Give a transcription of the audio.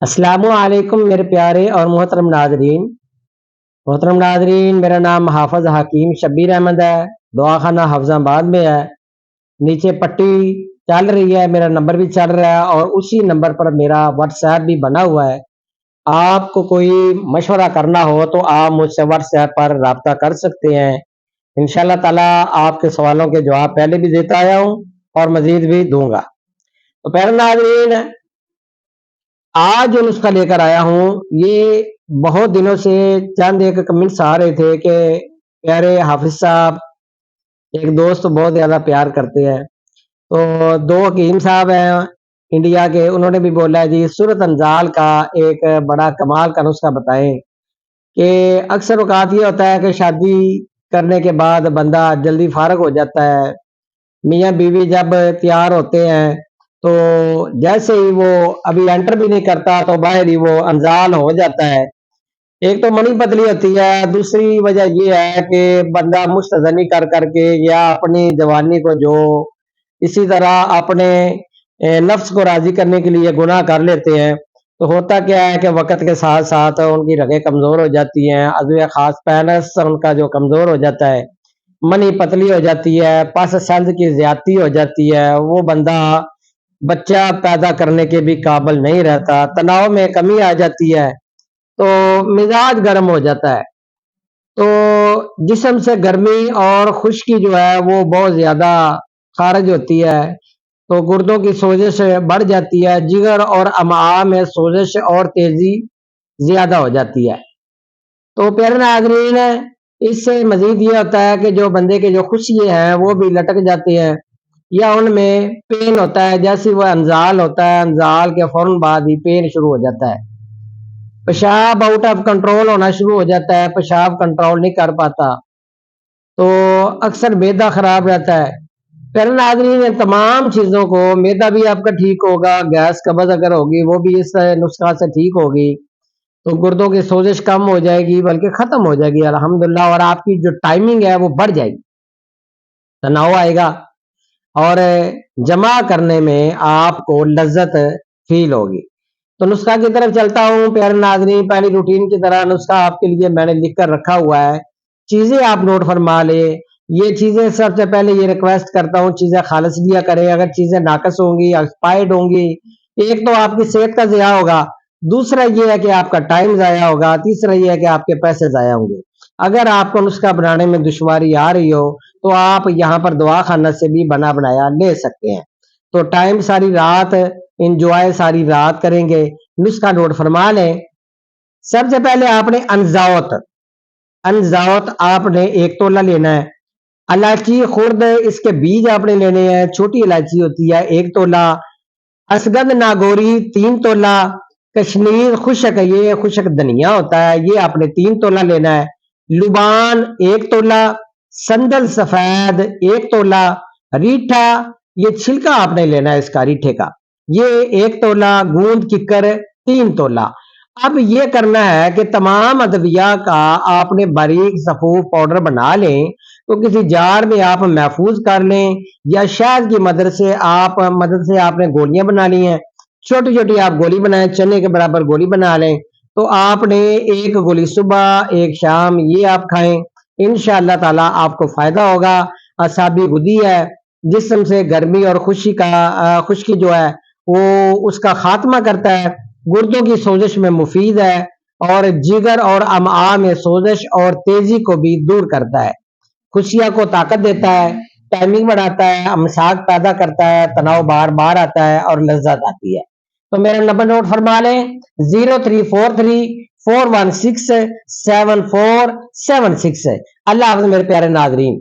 السلام علیکم میرے پیارے اور محترم ناظرین، میرا نام حافظ حکیم شبیر احمد ہے۔ دعا خانہ حافظ آباد میں ہے۔ نیچے پٹی چل رہی ہے، میرا نمبر بھی چل رہا ہے اور اسی نمبر پر میرا واٹس ایپ بھی بنا ہوا ہے۔ آپ کو کوئی مشورہ کرنا ہو تو آپ مجھ سے واٹس ایپ پر رابطہ کر سکتے ہیں۔ انشاءاللہ تعالیٰ آپ کے سوالوں کے جواب پہلے بھی دیتا آیا ہوں اور مزید بھی دوں گا۔ تو پیارے ناظرین، آج جو نسخہ لے کر آیا ہوں، یہ بہت دنوں سے چند ایک کمنٹس آ رہے تھے کہ پیارے حافظ صاحب، ایک دوست بہت زیادہ پیار کرتے ہیں، تو دو حکیم صاحب ہیں انڈیا کے، انہوں نے بھی بولا ہے جی سورت انزال کا ایک بڑا کمال کا نسخہ بتائیں کہ اکثر اوقات یہ ہوتا ہے کہ شادی کرنے کے بعد بندہ جلدی فارغ ہو جاتا ہے، میاں بیوی جب تیار ہوتے ہیں تو جیسے ہی وہ ابھی انٹر بھی نہیں کرتا تو باہر ہی وہ انزال ہو جاتا ہے۔ ایک تو منی پتلی ہوتی ہے، دوسری وجہ یہ ہے کہ بندہ مستغنی کر کر کے یا اپنی جوانی کو جو اسی طرح اپنے نفس کو راضی کرنے کے لیے گناہ کر لیتے ہیں، تو ہوتا کیا ہے کہ وقت کے ساتھ ساتھ ان کی رگیں کمزور ہو جاتی ہیں، عضو خاص پینس ان کا جو کمزور ہو جاتا ہے، منی پتلی ہو جاتی ہے، پس سنج کی زیادتی ہو جاتی ہے، وہ بندہ بچہ پیدا کرنے کے بھی قابل نہیں رہتا، تناؤ میں کمی آ جاتی ہے، تو مزاج گرم ہو جاتا ہے، تو جسم سے گرمی اور خشکی جو ہے وہ بہت زیادہ خارج ہوتی ہے، تو گردوں کی سوزش بڑھ جاتی ہے، جگر اور امعاء میں سوزش اور تیزی زیادہ ہو جاتی ہے۔ تو پیارے ناظرین، اس سے مزید یہ ہوتا ہے کہ جو بندے کے جو خوشیے ہیں وہ بھی لٹک جاتے ہیں یا ان میں پین ہوتا ہے، جیسے وہ انزال ہوتا ہے، انزال کے فوراً بعد ہی پین شروع ہو جاتا ہے، پیشاب آؤٹ آف کنٹرول ہونا شروع ہو جاتا ہے، پیشاب کنٹرول نہیں کر پاتا، تو اکثر میدا خراب رہتا ہے۔ پیارے ناظرین، ان تمام چیزوں کو، میدا بھی آپ کا ٹھیک ہوگا، گیس قبض اگر ہوگی وہ بھی اس نسخہ سے ٹھیک ہوگی، تو گردوں کی سوزش کم ہو جائے گی بلکہ ختم ہو جائے گی الحمدللہ، اور آپ کی جو ٹائمنگ ہے وہ بڑھ جائے گی، تناؤ آئے گا اور جمع کرنے میں آپ کو لذت فیل ہوگی۔ تو نسخہ کی طرف چلتا ہوں پیارے ناظرین۔ پہلی روٹین کی طرح نسخہ آپ کے لیے میں نے لکھ کر رکھا ہوا ہے، چیزیں آپ نوٹ فرما لیں۔ یہ چیزیں سب سے پہلے یہ ریکویسٹ کرتا ہوں چیزیں خالص لیا کریں، اگر چیزیں ناقص ہوں گی، ایکسپائرڈ ہوں گی، ایک تو آپ کی صحت کا ضیاع ہوگا، دوسرا یہ ہے کہ آپ کا ٹائم ضائع ہوگا، تیسرا یہ ہے کہ آپ کے پیسے ضائع ہوں گے۔ اگر آپ کو نسخہ بنانے میں دشواری آ رہی ہو تو آپ یہاں پر دعا خانہ سے بھی بنا بنایا لے سکتے ہیں۔ تو ٹائم ساری رات انجوائے ساری رات کریں گے۔ نسخہ نوٹ فرما لیں۔ سب سے پہلے آپ نے انزاوت آپ نے 1 تولہ لینا ہے۔ الائچی خرد، اس کے بیج آپ نے لینے ہیں، چھوٹی الائچی ہوتی ہے 1 تولہ، اسگند ناگوری 3 تولہ، کشمیر خشک، یہ خشک دھنیا ہوتا ہے، یہ آپ نے 3 تولہ لینا ہے، لبان 1 تولہ، سندل سفید 1 تولہ، ریٹھا، یہ چھلکا آپ نے لینا ہے اس کا، ریٹھے کا، یہ 1 تولہ، گوند ککر 3 تولہ۔ اب یہ کرنا ہے کہ تمام ادویہ کا آپ نے باریک صفوف پاؤڈر بنا لیں، تو کسی جار میں آپ محفوظ کر لیں یا شہد کی مدد سے آپ نے گولیاں بنا لی ہیں، چھوٹی چھوٹی آپ گولی بنائیں، چنے کے برابر گولی بنا لیں، تو آپ نے 1 گولی صبح 1 شام یہ آپ کھائیں، انشاءاللہ تعالی آپ کو فائدہ ہوگا۔ اعصابی غدی ہے، جسم سے گرمی اور خشکی جو ہے وہ اس کا خاتمہ کرتا ہے، گردوں کی سوزش میں مفید ہے اور جگر اور امعاء میں سوزش اور تیزی کو بھی دور کرتا ہے، خشیہ کو طاقت دیتا ہے، ٹائمنگ بڑھاتا ہے، امساک پیدا کرتا ہے، تناؤ بار بار آتا ہے اور لذت آتی ہے۔ تو میرا نمبر نوٹ فرما لیں، 0343 416 7476۔ اللہ حافظ میرے پیارے ناظرین۔